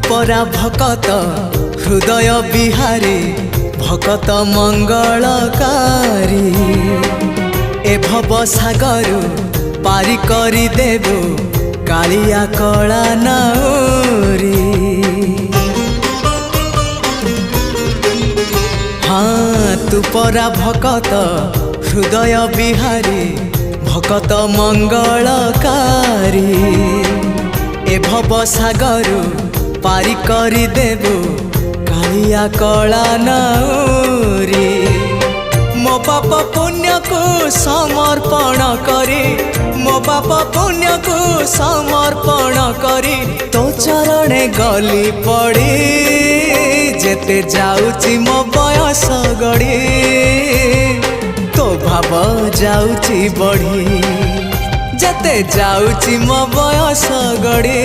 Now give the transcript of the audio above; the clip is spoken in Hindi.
परा भकत हृदय बिहारी भकत मंगलकारी ए भव सागर पारी करी देबो कालिया कला नाउरी। हाँ तू परा भकत हृदय बिहारी भकत मंगलकारी ए भव सागर पारी करी देबो कालिया कला नाउरी। मो पाप पुण्य को समर्पण करी मो पाप पुण्य को समर्पण करी तो चरणे गली पड़ी जेते जाउची मो बयस गड़ी तो भाव जाउची बढ़ी जेते जाउची मो बयस गड़ी